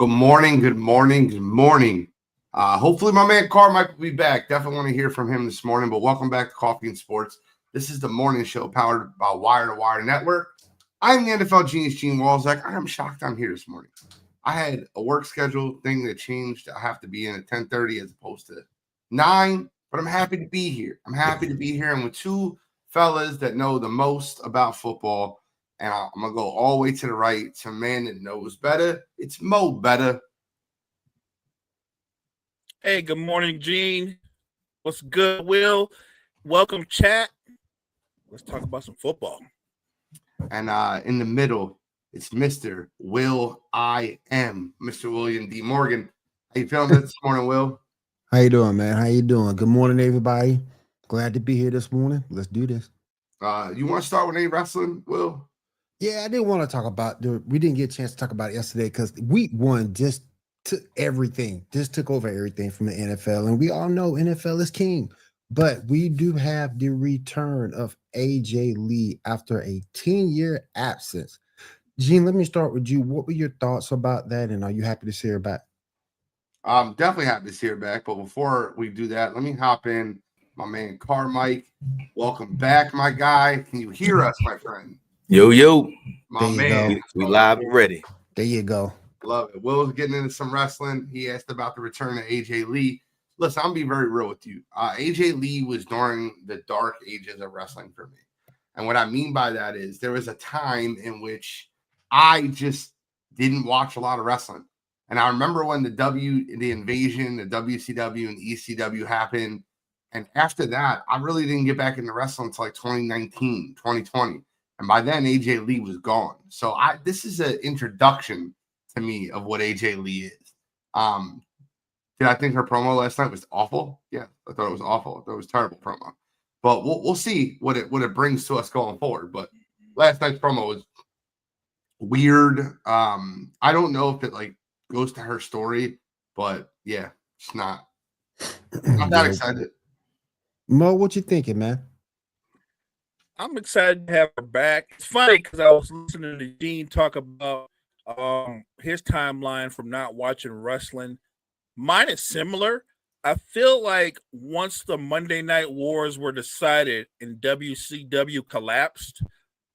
Good morning, good morning, good morning. Hopefully my man Carmike will be back. Definitely want to hear from him this morning, but welcome back to Coffee and Sports. This is the morning show powered by Wire to Wire Network. I'm the NFL GENeius, Gene Walzak. I'm shocked I'm here this morning. I had a work schedule thing that changed. I have to be in at 10:30 as opposed to 9, but I'm happy to be here. I'm happy to be here. I'm with two fellas that know the most about football. And I'm going to go all the way to the right to a man that knows better. It's Mo Better. Hey, good morning, Gene. What's good, Will? Welcome, chat. Let's talk about some football. And in the middle, it's Mr. Will I Am, Mr. William D. Morgan. How you feeling this morning, Will? How you doing, man? How you doing? Good morning, everybody. Glad to be here this morning. Let's do this. You want to start with any wrestling, Will? Yeah, I didn't want to talk about we didn't get a chance to talk about it yesterday because week 1 just took everything, just took over everything from the NFL. And we all know NFL is king. But we do have the return of AJ Lee after a 10-year absence. Gene, let me start with you. What were your thoughts about that? And are you happy to see her back? I'm definitely happy to see her back. But before we do that, let me hop in. My man Carmike, welcome back, my guy. Can you hear us, my friend? Yo, my man. We live and ready. There you go. Love it. Will's getting into some wrestling. He asked about the return of AJ Lee. Listen, I'm being very real with you. AJ Lee was during the dark ages of wrestling for me. And what I mean by that is there was a time in which I just didn't watch a lot of wrestling. And I remember when the invasion, the WCW and the ECW happened. And after that, I really didn't get back into wrestling until like 2019, 2020. And by then, AJ Lee was gone. So this is an introduction to me of what AJ Lee is. Did I think her promo last night was awful? Yeah, I thought it was awful. I thought it was a terrible promo. But we'll see what it brings to us going forward. But last night's promo was weird. I don't know if it like goes to her story, but yeah, it's not. I'm not excited. Mo, what you thinking, man? I'm excited to have her back. It's funny because I was listening to Gene talk about his timeline from not watching wrestling. Mine is similar. I feel like once the Monday Night Wars were decided and WCW collapsed,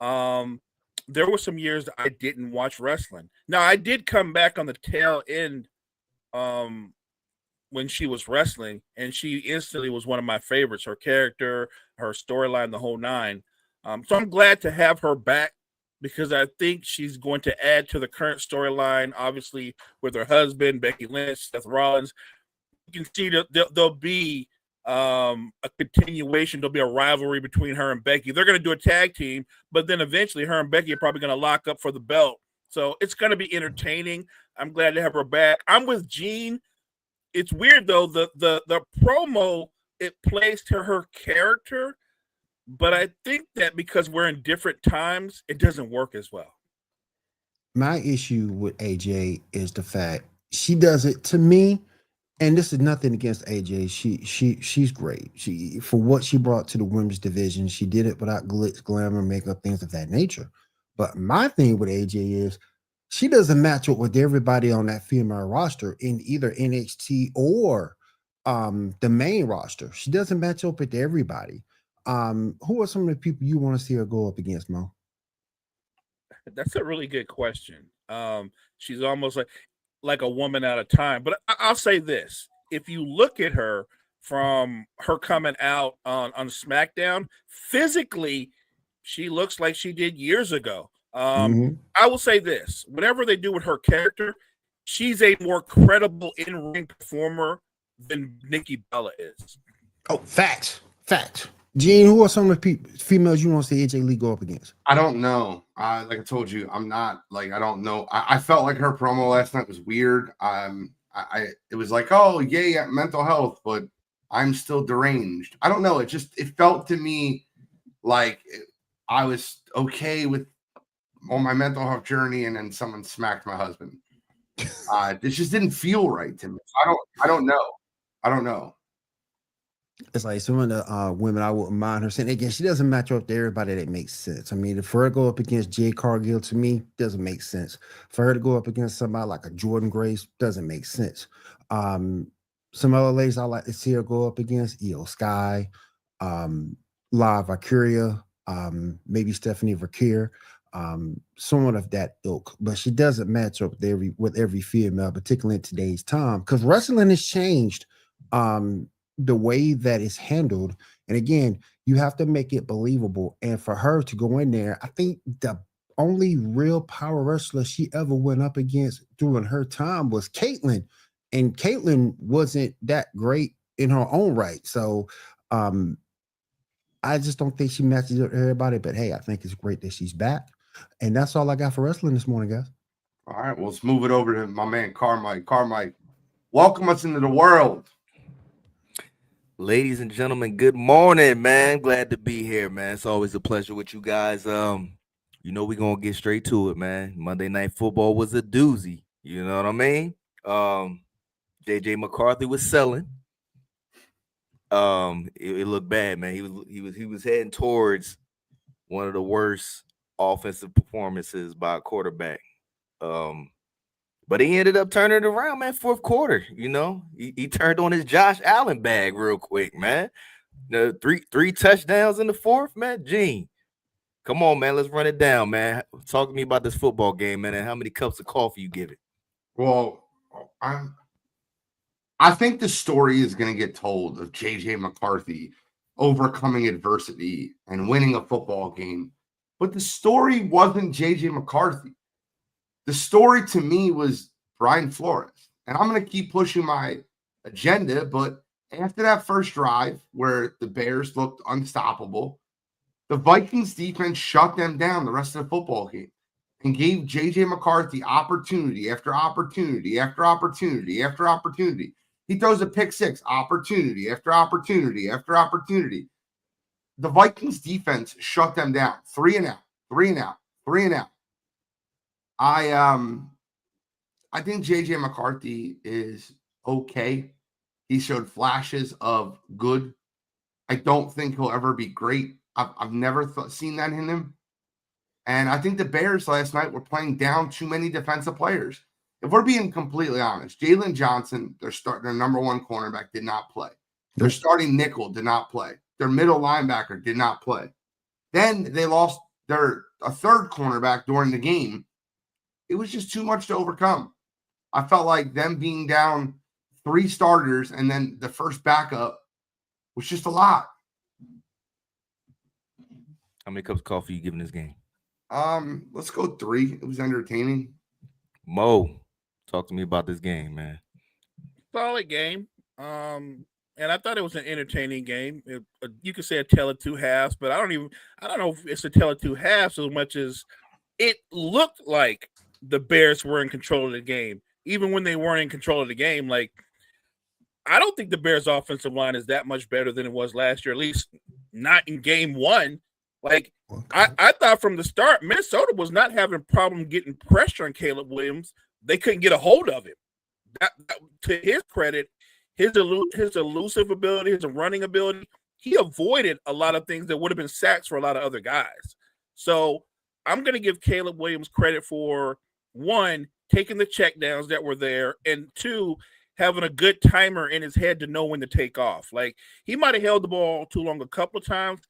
there were some years that I didn't watch wrestling. Now, I did come back on the tail end when she was wrestling, and she instantly was one of my favorites. Her character, her storyline, the whole nine. So I'm glad to have her back because I think she's going to add to the current storyline, obviously, with her husband, Becky Lynch, Seth Rollins. You can see that there'll be a continuation. There'll be a rivalry between her and Becky. They're going to do a tag team, but then eventually her and Becky are probably going to lock up for the belt. So it's going to be entertaining. I'm glad to have her back. I'm with Gene. It's weird, though. The promo, it plays to her character, but I think that because we're in different times, it doesn't work as well. My issue with AJ is the fact she does it to me, and this is nothing against AJ. She's great. She for what she brought to the women's division, she did it without glitz, glamour, makeup, things of that nature. But my thing with AJ is she doesn't match up with everybody on that female roster in either NXT or the main roster. She doesn't match up with everybody. Who are some of the people you want to see her go up against, Mo? That's a really good question. She's almost like a woman out of time. But I'll say this. If you look at her from her coming out on SmackDown, physically, she looks like she did years ago. I will say this. Whatever they do with her character, she's a more credible in-ring performer than Nikki Bella is. Oh, facts. Gene, who are some of the females you want to see AJ Lee go up against? I don't know. Like I told you, I'm not like I don't know. I felt like her promo last night was weird. It was like, oh yeah, mental health, but I'm still deranged. I don't know. It felt to me like I was okay with on my mental health journey, and then someone smacked my husband. This just didn't feel right to me. I don't know. It's like some of the women I wouldn't mind her saying. Again, she doesn't match up to everybody that makes sense. I mean, for her to go up against Jade Cargill to me doesn't make sense. For her to go up against somebody like a Jordan Grace doesn't make sense. Um, some other ladies I like to see her go up against Io Sky, um, La Valkyria, maybe Stephanie Verkeer, someone of that ilk. But she doesn't match up with every female, particularly in today's time, because wrestling has changed. The way that it's handled. And again, you have to make it believable. And for her to go in there, I think the only real power wrestler she ever went up against during her time was Caitlyn. And Caitlyn wasn't that great in her own right. So I just don't think she matches up everybody. But hey, I think it's great that she's back. And that's all I got for wrestling this morning, guys. All right, well, let's move it over to my man Carmike. Carmike, welcome us into the world. Ladies and gentlemen, good morning, man. Glad to be here, man. It's always a pleasure with you guys. We're gonna get straight to it, man. Monday Night Football was a doozy. You know what I mean? JJ McCarthy was selling. It looked bad, man. He was heading towards one of the worst offensive performances by a quarterback. But he ended up turning it around, man. Fourth quarter, he turned on his Josh Allen bag real quick, man. The three touchdowns in the fourth, man. Gene, come on, man. Let's run it down, man. Talk to me about this football game, man, and how many cups of coffee you give it. Well, I think the story is going to get told of JJ McCarthy overcoming adversity and winning a football game. But the story wasn't JJ McCarthy. The story to me was Brian Flores. And I'm going to keep pushing my agenda, but after that first drive where the Bears looked unstoppable, the Vikings defense shut them down the rest of the football game and gave JJ McCarthy opportunity after opportunity after opportunity after opportunity. He throws a pick six, opportunity after opportunity after opportunity. The Vikings defense shut them down. 3 and out, 3 and out, 3 and out. I think JJ McCarthy is okay. He showed flashes of good. I don't think he'll ever be great. I've never seen that in him. And I think the Bears last night were playing down too many defensive players. If we're being completely honest, Jalen Johnson, their number one cornerback, did not play. Their starting nickel did not play. Their middle linebacker did not play. Then they lost a third cornerback during the game. It was just too much to overcome. I felt like them being down 3 starters and then the first backup was just a lot. How many cups of coffee you giving this game? Let's go 3. It was entertaining. Mo, talk to me about this game, man. Solid game. And I thought it was an entertaining game. You could say a tale of two halves, but I don't know if it's a tale of two halves as much as it looked like the Bears were in control of the game, even when they weren't in control of the game. Like, I don't think the Bears' offensive line is that much better than it was last year, at least not in game 1. Like, I thought from the start, Minnesota was not having a problem getting pressure on Caleb Williams. They couldn't get a hold of him. That, to his credit, his elusive ability, his running ability, he avoided a lot of things that would have been sacks for a lot of other guys. So I'm going to give Caleb Williams credit for, 1, taking the checkdowns that were there, and 2, having a good timer in his head to know when to take off. Like, he might have held the ball too long a couple of times,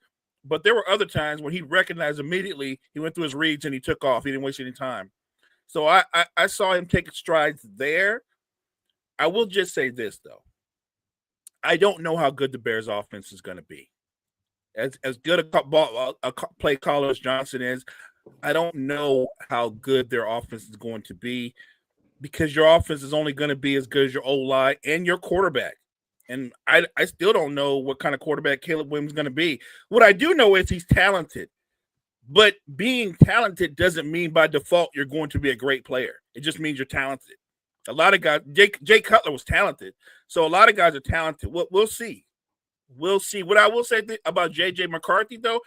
but there were other times when he recognized immediately, he went through his reads and he took off. He didn't waste any time. So I saw him take strides there. I will just say this, though. I don't know how good the Bears offense is going to be. As good a play caller as Johnson is, I don't know how good their offense is going to be, because your offense is only going to be as good as your O-line and your quarterback. And I still don't know what kind of quarterback Caleb Williams is going to be. What I do know is he's talented. But being talented doesn't mean by default you're going to be a great player. It just means you're talented. A lot of guys, Jay Cutler was talented. So a lot of guys are talented. We'll see. We'll see. What I will say about J.J. McCarthy, though,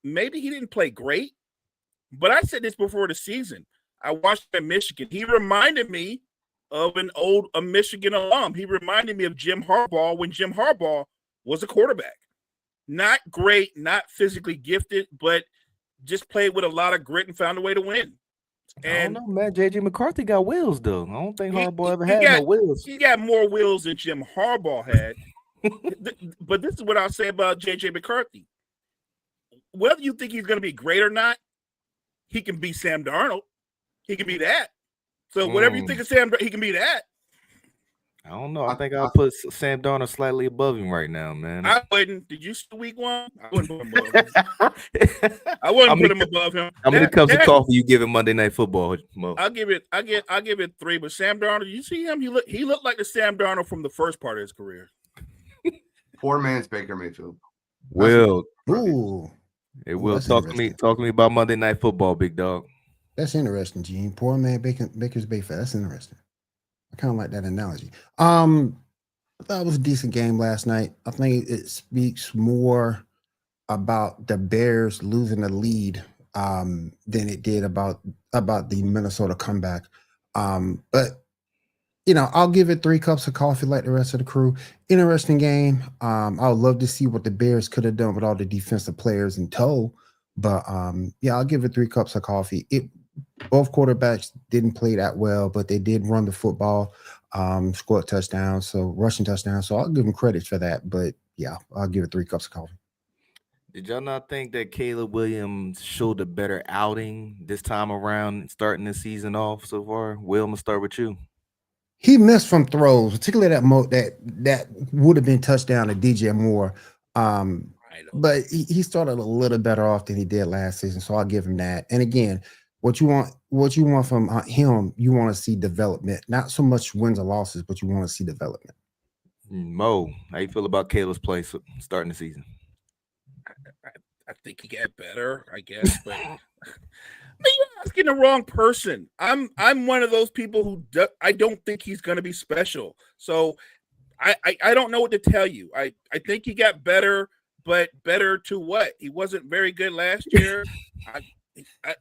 maybe he didn't play great. But I said this before the season. I watched him at Michigan. He reminded me of a Michigan alum. He reminded me of Jim Harbaugh when Jim Harbaugh was a quarterback. Not great, not physically gifted, but just played with a lot of grit and found a way to win. And I don't know, man. JJ McCarthy got wheels, though. I don't think Harbaugh ever had got, no wheels. He got more wheels than Jim Harbaugh had. But this is what I'll say about JJ McCarthy. Whether you think he's going to be great or not, he can beat Sam Darnold. He can be that. So whatever you think of Sam, he can be that. I don't know. I think I'll put Sam Darnold slightly above him right now, man. I wouldn't. Did you see week 1? I wouldn't put him above him. I wouldn't put him above him. How many cups of coffee you giving Monday Night Football, Mo? I'll give it 3. But Sam Darnold, you see him? He looked like the Sam Darnold from the first part of his career. Poor man's Baker Mayfield. Will. Hey, Will, talk to me about Monday Night Football, big dog. That's interesting, Gene. Poor man Baker's Bayfair. That's interesting. I kind of like that analogy. I thought it was a decent game last night. I think it speaks more about the Bears losing the lead than it did about the Minnesota comeback. But I'll give it 3 cups of coffee like the rest of the crew. Interesting game. I would love to see what the Bears could have done with all the defensive players in tow. But I'll give it 3 cups of coffee. Both quarterbacks didn't play that well, but they did run the football, scored touchdowns, so rushing touchdowns. So I'll give them credit for that. But yeah, I'll give it 3 cups of coffee. Did y'all not think that Caleb Williams showed a better outing this time around, starting the season off so far? Will, I'm gonna start with you. He missed from throws, particularly that would have been touchdown to DJ Moore. But he started a little better off than he did last season, so I'll give him that. And again, what you want from him, you want to see development, not so much wins or losses, but you want to see development. Mo, how you feel about Caleb's play starting the season? I think he got better, I guess, but you're asking the wrong person. I'm one of those people who I don't think he's going to be special. So I don't know what to tell you. I think he got better, but better to what? He wasn't very good last year.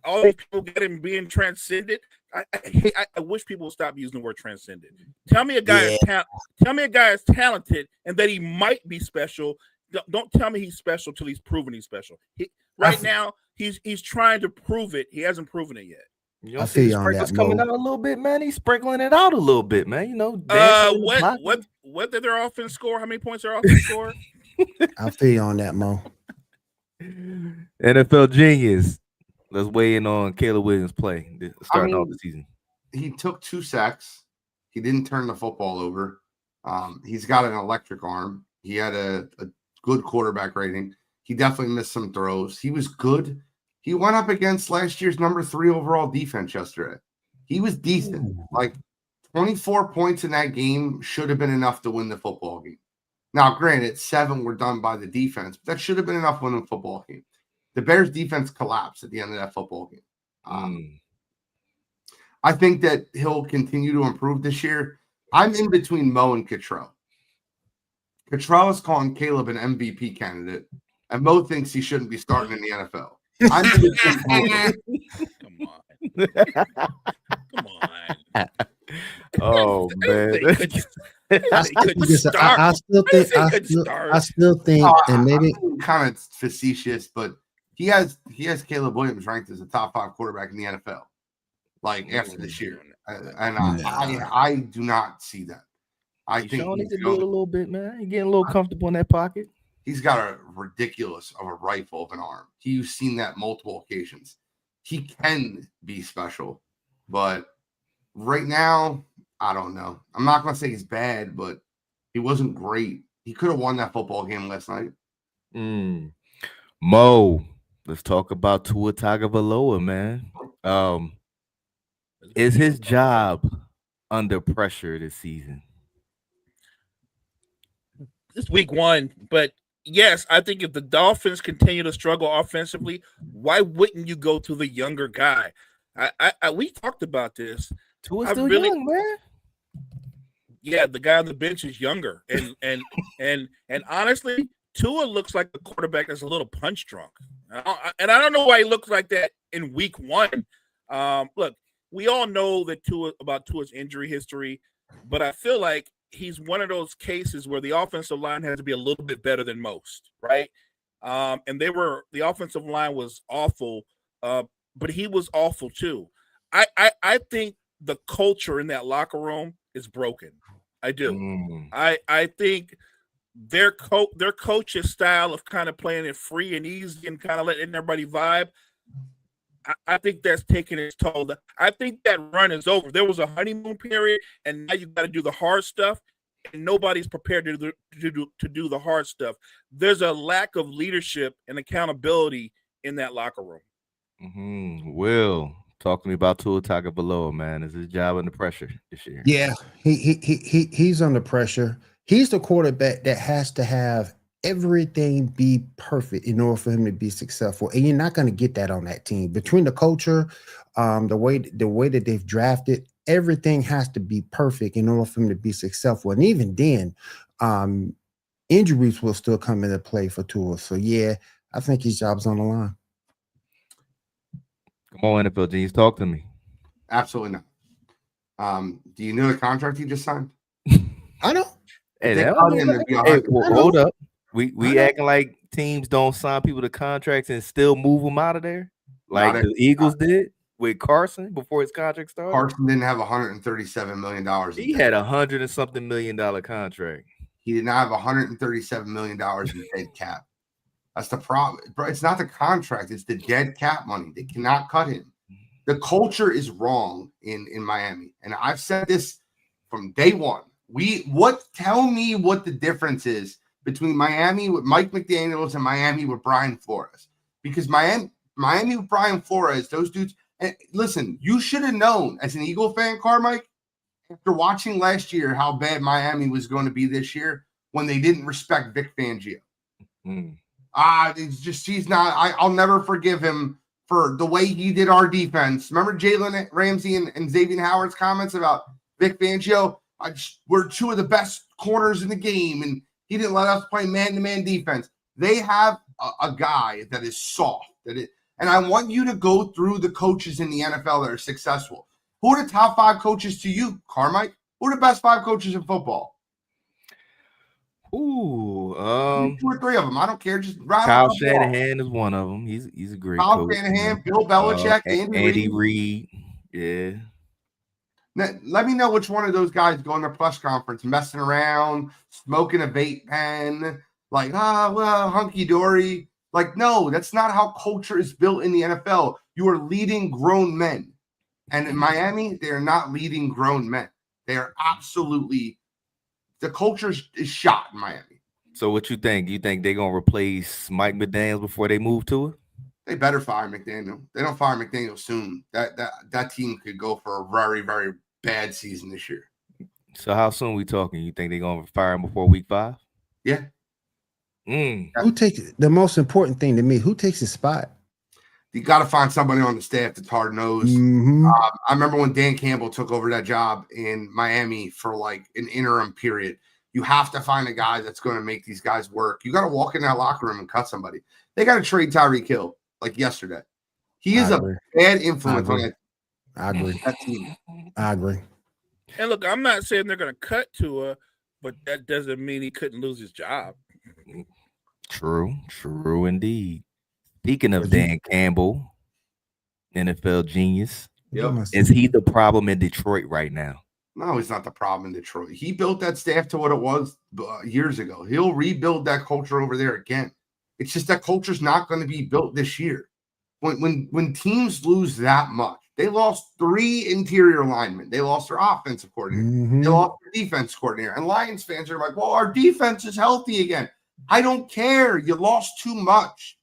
All these people get him being transcended. I wish people would stop using the word transcended. Tell me a guy is talented and that he might be special. Don't tell me he's special till he's proven he's special. Now, he's trying to prove it. He hasn't proven it yet. You don't see the sprinkles coming out a little bit, man. He's sprinkling it out a little bit, man. What did their offense score? How many points their offense score? I feel you on that, Mo. NFL GENEius. Let's weigh in on Caleb Williams' play starting off the season. He took 2 sacks. He didn't turn the football over. He's got an electric arm. He had a good quarterback rating. He definitely missed some throws. He was good. He went up against last year's number 3 overall defense yesterday. He was decent. Like 24 points in that game should have been enough to win the football game. Now, granted, 7 were done by the defense, but that should have been enough to win the football game. The Bears defense collapsed at the end of that football game. I think that he'll continue to improve this year. I'm in between Mo and Cottrell. Cottrell is calling Caleb an MVP candidate, and Mo thinks he shouldn't be starting in the NFL. I'm in between both. Come on. Oh man. I still think, and maybe I'm kind of facetious, but he has Caleb Williams ranked as a top 5 quarterback in the NFL. Like after this year, and I do not see that. I think he can do it a little bit, man. He's getting a little comfortable in that pocket. He's got a ridiculous of a rifle of an arm. You've seen that multiple occasions. He can be special, but right now, I don't know. I'm not going to say he's bad, but he wasn't great. He could have won that football game last night. Mo, let's talk about Tua Tagovailoa, man. Is his job under pressure this season? It's week 1, but yes, I think if the Dolphins continue to struggle offensively, why wouldn't you go to the younger guy? We talked about this. Tua's still young, man. Yeah, the guy on the bench is younger, and honestly, Tua looks like a quarterback that's a little punch drunk, and I don't know why he looks like that in week 1. Look, we all know that about Tua's injury history, but I feel like he's one of those cases where the offensive line has to be a little bit better than most, right? And the offensive line was awful, but he was awful too. I think the culture in that locker room is broken. I do. I think their coach's style of kind of playing it free and easy and kind of letting everybody vibe, I think that's taking its toll. I think that run is over. There was a honeymoon period, and now you got to do the hard stuff, and nobody's prepared to do the hard stuff. There's a lack of leadership and accountability in that locker room. Will, talk to me about Tua Tagovailoa, man. Is his job under pressure this year? Yeah, he's under pressure. He's the quarterback that has to have everything be perfect in order for him to be successful, and you're not going to get that on that team. Between the culture, the way that they've drafted, everything has to be perfect in order for him to be successful. And even then, injuries will still come into play for Tua. So yeah, I think his job's on the line. Come on, NFL Genius, talk to me. Absolutely not. Do you know the contract he just signed? I know. Hey, hold up. We acting like teams don't sign people to contracts and still move them out of there, like the Eagles did with Carson before his contract started. Carson didn't have $137 million. He had $100 and something million contract. He did not have $137 million in dead cap. That's the problem, bro. It's not the contract; it's the dead cap money. They cannot cut him. The culture is wrong in Miami, and I've said this from day one. Tell me what the difference is between Miami with Mike McDaniels and Miami with Brian Flores. Because Miami with Brian Flores, those dudes, and listen, you should have known as an Eagle fan, Carmike, after watching last year how bad Miami was going to be this year when they didn't respect Vic Fangio. It's just, I'll never forgive him for the way he did our defense. Remember Jalen Ramsey and Xavier Howard's comments about Vic Fangio? We're two of the best corners in the game, and he didn't let us play man-to-man defense. They have a guy that is soft. And I want you to go through the coaches in the NFL that are successful. Who are the top 5 coaches to you, Carmike? Who are the best 5 coaches in football? 2 or 3 of them. I don't care. Just Kyle Shanahan is one of them. He's a great Kyle coach. Shanahan, Bill Belichick, Andy Reid. Yeah. Now, let me know which one of those guys go in their press conference messing around, smoking a vape pen, like, hunky-dory. Like, no, that's not how culture is built in the NFL. You are leading grown men. And in Miami, they are not leading grown men. They are absolutely – the culture is shot in Miami. So what you think? You think they're going to replace Mike McDaniels before they move to it? They better fire McDaniel. They don't fire McDaniel soon. That team could go for a very, very bad season this year. So how soon we talking? You think they're going to fire him before week 5? Yeah. Who takes the most important thing to me? Who takes his spot? You got to find somebody on the staff that's hard nosed. I remember when Dan Campbell took over that job in Miami for like an interim period. You have to find a guy that's going to make these guys work. You got to walk in that locker room and cut somebody. They got to trade Tyreek Hill like yesterday. He is a bad influence on that. I agree. That team. I agree. And look, I'm not saying they're going to cut Tua, but that doesn't mean he couldn't lose his job. True indeed. Speaking of Dan Campbell, NFL genius, is he the problem in Detroit right now? No, he's not the problem in Detroit. He built that staff to what it was years ago. He'll rebuild that culture over there again. It's just that culture's not going to be built this year. When teams lose that much, they lost 3 interior linemen. They lost their offensive coordinator. They lost their defense coordinator. And Lions fans are like, well, our defense is healthy again. I don't care. You lost too much.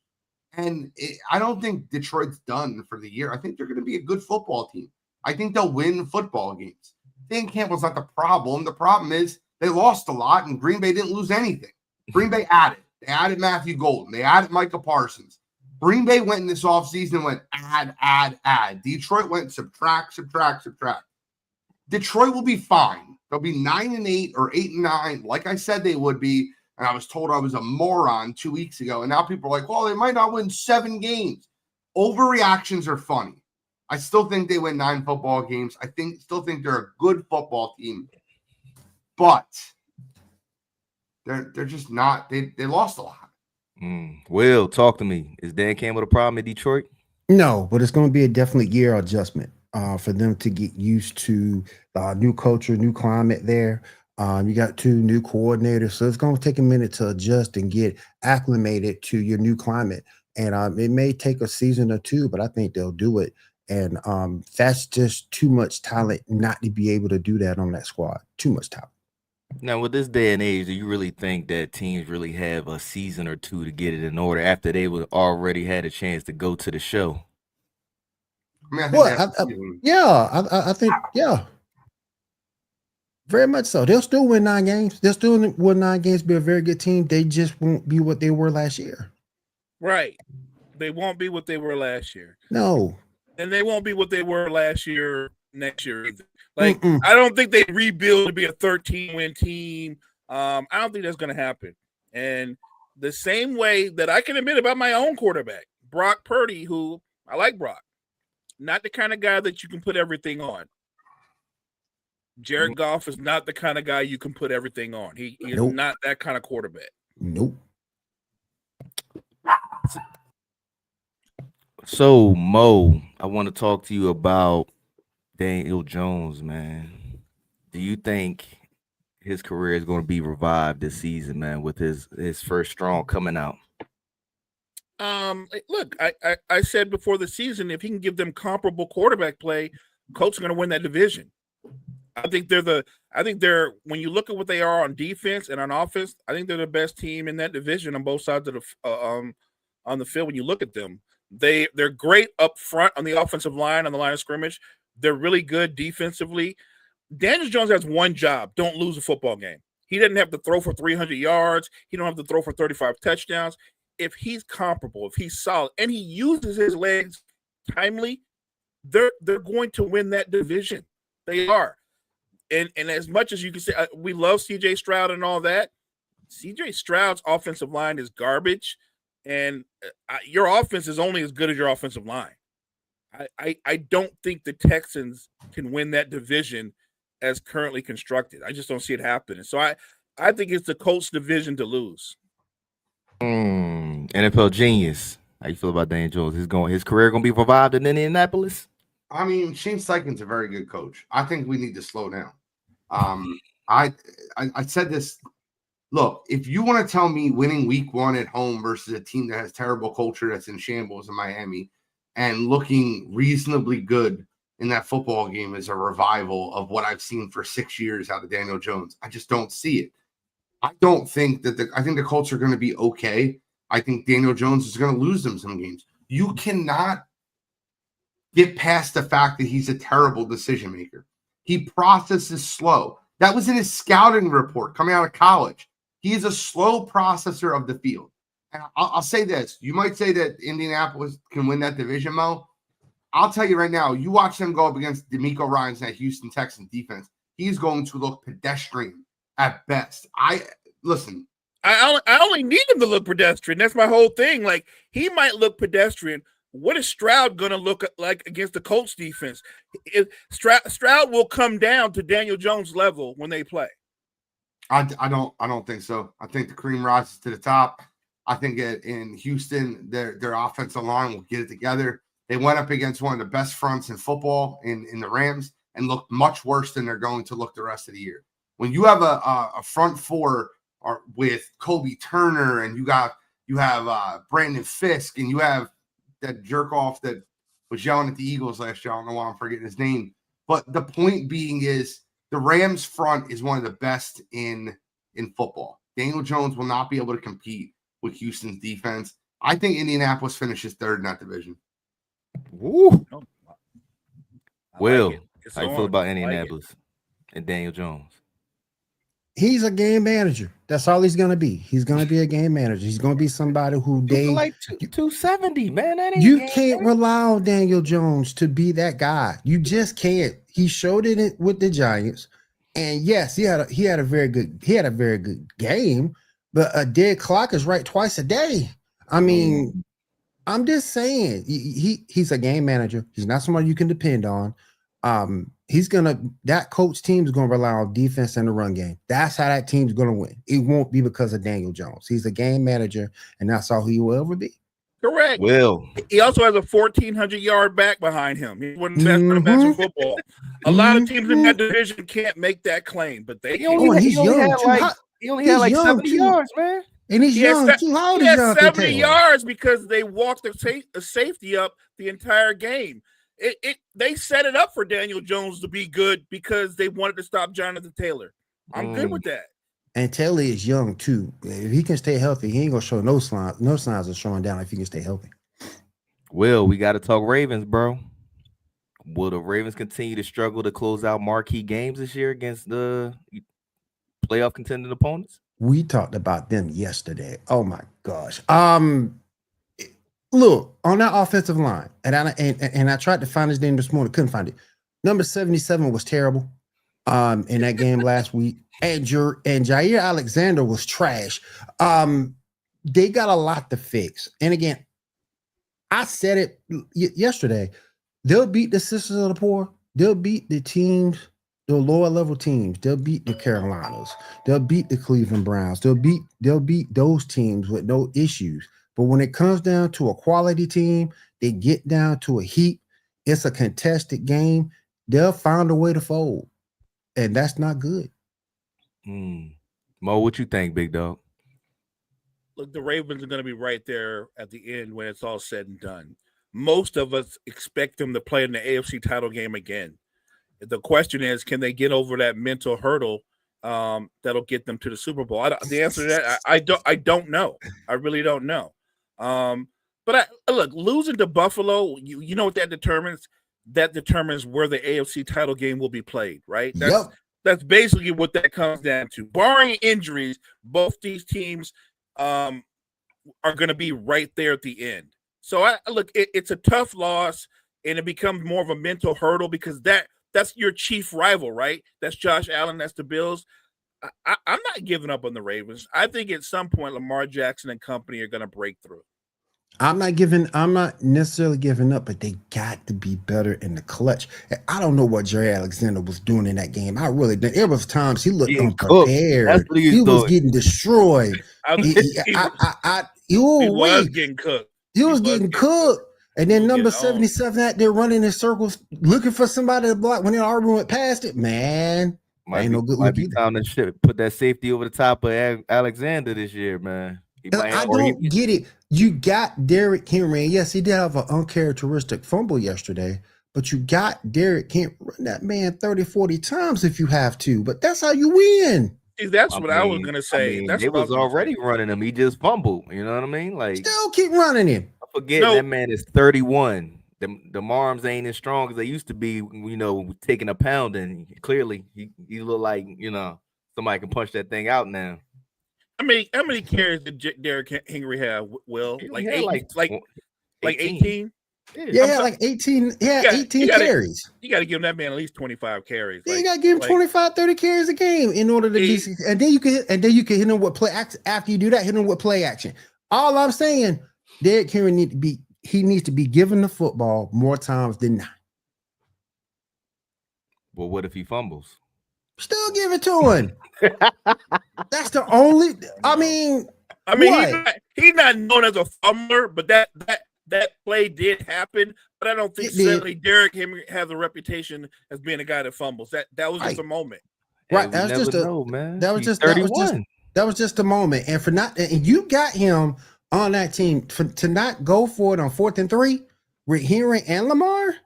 And I don't think Detroit's done for the year. I think they're going to be a good football team. I think they'll win football games. Dan Campbell's not the problem. The problem is they lost a lot, and Green Bay didn't lose anything. Green Bay added. They added Matthew Golden. They added Micah Parsons. Green Bay went in this offseason and went add. Detroit went subtract. Detroit will be fine. They'll be 9-8 or 8-9, like I said they would be. And I was told I was a moron 2 weeks ago. And now people are like, well, they might not win 7 games. Overreactions are funny. I still think they win 9 football games. Still think they're a good football team. but they're just not. They lost a lot. Will, talk to me. Is Dan Campbell the problem in Detroit? No, but it's going to be a definite year adjustment for them to get used to new culture, new climate there. You got 2 new coordinators, so it's going to take a minute to adjust and get acclimated to your new climate. And it may take a season or 2, but I think they'll do it. And that's just too much talent not to be able to do that on that squad. Too much talent. Now, with this day and age, do you really think that teams really have a season or 2 to get it in order after they would already had a chance to go to the show? I mean, I think I think, yeah. Very much so. They'll still win 9 games. They'll still win 9 games, be a very good team. They just won't be what they were last year. Right. They won't be what they were last year. No. And they won't be what they were last year, next year either. Like, I don't think they rebuild to be a 13-win team. I don't think that's going to happen. And the same way that I can admit about my own quarterback, Brock Purdy, who I like Brock, not the kind of guy that you can put everything on. Jared Goff is not the kind of guy you can put everything on. He is not that kind of quarterback. Nope. So, Mo, I want to talk to you about Daniel Jones, man. Do you think his career is going to be revived this season, man, with his first strong coming out? Look, I said before the season, if he can give them comparable quarterback play, Colts are going to win that division. I think they're when you look at what they are on defense and on offense, I think they're the best team in that division on both sides of the on the field. When you look at them, they're great up front on the offensive line, on the line of scrimmage. They're really good defensively. Daniel Jones has one job: don't lose a football game. He doesn't have to throw for 300 yards. He don't have to throw for 35 touchdowns. If he's comparable, if he's solid, and he uses his legs timely, they're going to win that division. They are. And as much as you can say, we love C.J. Stroud and all that, C.J. Stroud's offensive line is garbage, and your offense is only as good as your offensive line. I don't think the Texans can win that division as currently constructed. I just don't see it happening. So I think it's the Colts division to lose. NFL GENEius. How you feel about Daniel Jones? His career going to be revived in Indianapolis? I mean, Shane Steichen's a very good coach. I think we need to slow down. I said this. Look, if you want to tell me winning week 1 at home versus a team that has terrible culture that's in shambles in Miami and looking reasonably good in that football game is a revival of what I've seen for 6 years out of Daniel Jones, I just don't see it. I don't think that I think the Colts are going to be okay. I think Daniel Jones is going to lose them some games. You cannot get past the fact that he's a terrible decision maker. He processes slow. That was in his scouting report coming out of college. He is a slow processor of the field. And I'll say this. You might say that Indianapolis can win that division, Mo. I'll tell you right now, you watch them go up against DeMeco Ryans in that Houston Texans defense. He's going to look pedestrian at best. Listen. I only need him to look pedestrian. That's my whole thing. Like, he might look pedestrian. What is Stroud going to look like against the Colts defense? Stroud will come down to Daniel Jones' level when they play. I don't think so. I think the cream rises to the top. I think in Houston, their offensive line will get it together. They went up against one of the best fronts in football in the Rams and looked much worse than they're going to look the rest of the year. When you have a front four with Kobe Turner and you have Brandon Fisk and you have that jerk off that was yelling at the Eagles last year. I don't know why I'm forgetting his name. But the point being is the Rams front is one of the best in football. Daniel Jones will not be able to compete with Houston's defense. I think Indianapolis finishes 3rd in that division. Woo. Will, like how you feel about Indianapolis and Daniel Jones? He's a game manager. That's all he's going to be. He's going to be a game manager. He's going to be somebody who like 270, man. That ain't you can't rely on Daniel Jones to be that guy. You just can't. He showed it with the Giants, and yes, he had a very good game. But a dead clock is right twice a day. I mean, I'm just saying he's a game manager. He's not somebody you can depend on. That coach team is gonna rely on defense and the run game. That's how that team's gonna win. It won't be because of Daniel Jones. He's a game manager, and that's all he will ever be. Correct. Will. He also has a 1,400-yard back behind him. He's one of the best running backs in football. A lot of teams in that division can't make that claim, but they can. He's young too. He only had like 70 yards, man. And he's young too. How old is Jonathan 70 Taylor? yards because they walked the safety up the entire game. They set it up for Daniel Jones to be good because they wanted to stop Jonathan Taylor. I'm good with that. And Taylor is young too. If he can stay healthy, he ain't gonna show no signs of slowing down if he can stay healthy. Will, we got to talk Ravens, bro. Will the Ravens continue to struggle to close out marquee games this year against the playoff contending opponents? We talked about them yesterday. Oh my gosh. Look on that offensive line, and I tried to find his name this morning, couldn't find it. Number 77 was terrible. In that game last week, and Jair Alexander was trash. They got a lot to fix. And again, I said it yesterday. They'll beat the Sisters of the Poor. They'll beat the teams, the lower level teams. They'll beat the Carolinas. They'll beat the Cleveland Browns. They'll beat those teams with no issues. But when it comes down to a quality team, they get down to a heap. It's a contested game. They'll find a way to fold. And that's not good. Mo, what you think, big dog? Look, the Ravens are going to be right there at the end when it's all said and done. Most of us expect them to play in the AFC title game again. The question is, can they get over that mental hurdle that'll get them to the Super Bowl? The answer to that, I don't know. I really don't know. But look, losing to Buffalo, you know what that determines? That determines where the AFC title game will be played, right? That's basically what that comes down to. Barring injuries, both these teams are going to be right there at the end. So it's a tough loss, and it becomes more of a mental hurdle because that's your chief rival, right? That's Josh Allen. That's the Bills. I'm not giving up on the Ravens. I think at some point Lamar Jackson and company are going to break through. I'm not necessarily giving up, but they got to be better in the clutch. I don't know what Jerry Alexander was doing in that game. I really didn't. There was times he looked unprepared. He was getting destroyed. He was getting cooked. He was getting cooked. And then number 77 out there running in circles, looking for somebody to block when they already went past it. Man, ain't no good look either. Time to put that safety over the top of Alexander this year, man. I don't get it. You got Derrick Henry, and yes, he did have an uncharacteristic fumble yesterday, but you got Derrick Henry. Run that man 30, 40 times if you have to, but that's how you win. See, that's what I was going to say. They was already running him. He just fumbled. You know what I mean? Like, still keep running him. I forget that man is 31. The arms ain't as strong as they used to be, you know, taking a pound, and clearly he look like, you know, somebody can punch that thing out now. How many carries did Derrick Henry have? Will like 18? Yeah, like 18. Yeah, 18 carries. You got to give him that man at least 25 carries. Yeah, you got to give him 25, 30 carries a game in order to be. And then you can hit him with play action. After you do that, hit him with play action. All I'm saying, Derrick Henry needs to be given the football more times than not. Well, what if he fumbles? Still give it to him. That's the only. I mean, he's not known as a fumbler, but that play did happen. But I don't think certainly Derrick Henry has a reputation as being a guy that fumbles. That was just a moment. Right. That was just a moment. And and you got him on that team to not go for it on 4th and 3 with Henry and Lamar.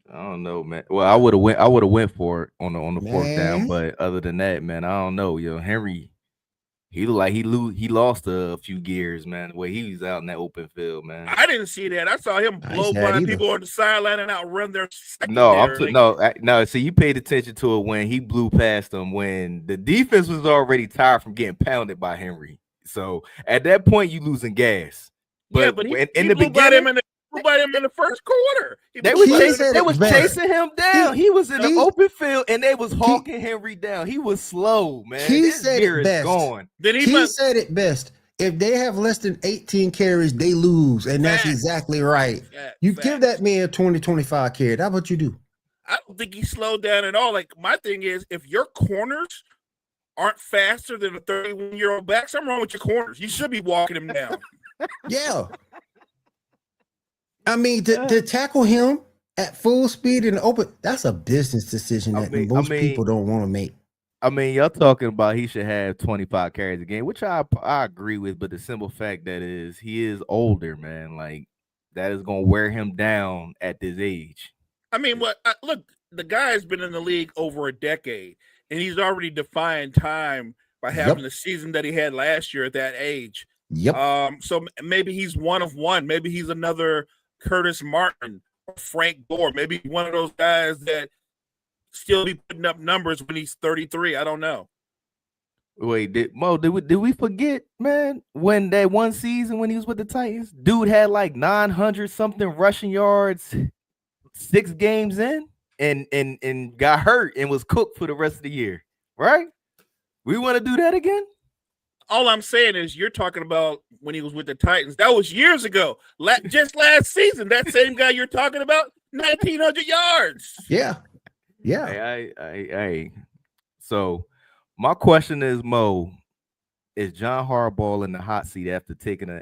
I don't know, man. Well, I would have went for it on the 4th down, but other than that, man, I don't know. Yo, Henry, he looked like he lost a few gears, man. The way he was out in that open field, man. I didn't see that. I saw him blow by people on the sideline and outrun their secondary. No. See, you paid attention to it when he blew past them when the defense was already tired from getting pounded by Henry. So at that point, you losing gas. But in the beginning. By him in the first quarter. They was chasing him down. He was in the open field, and they was hawking Henry down. He was slow, man. He said it best. Gone. He said it best. If they have less than 18 carries, they lose, and that's exactly right. You give that man 20, 25 carries. That's what you do. I don't think he slowed down at all. Like, my thing is, if your corners aren't faster than a 31-year-old back, something wrong with your corners. You should be walking him down. Yeah. I mean, to tackle him at full speed in the open, that's a business decision that most people don't want to make. I mean, y'all talking about he should have 25 carries a game, which I agree with, but the simple fact that is he is older, man. Like, that is going to wear him down at this age. I mean, look, the guy has been in the league over a decade, and he's already defying time by having the season that he had last year at that age. Yep. So maybe he's one of one. Maybe he's another Curtis Martin or Frank Gore. Maybe one of those guys that still be putting up numbers when he's 33. I don't know. Wait, did we forget, man, when that one season when he was with the Titans, dude had like 900 something rushing yards 6 games in and got hurt and was cooked for the rest of the year, right? We want to do that again? All I'm saying is you're talking about when he was with the Titans. That was years ago. Just last season, that same guy you're talking about, 1,900 yards. Yeah. Yeah. Hey. So my question is, Mo, is John Harbaugh in the hot seat after taking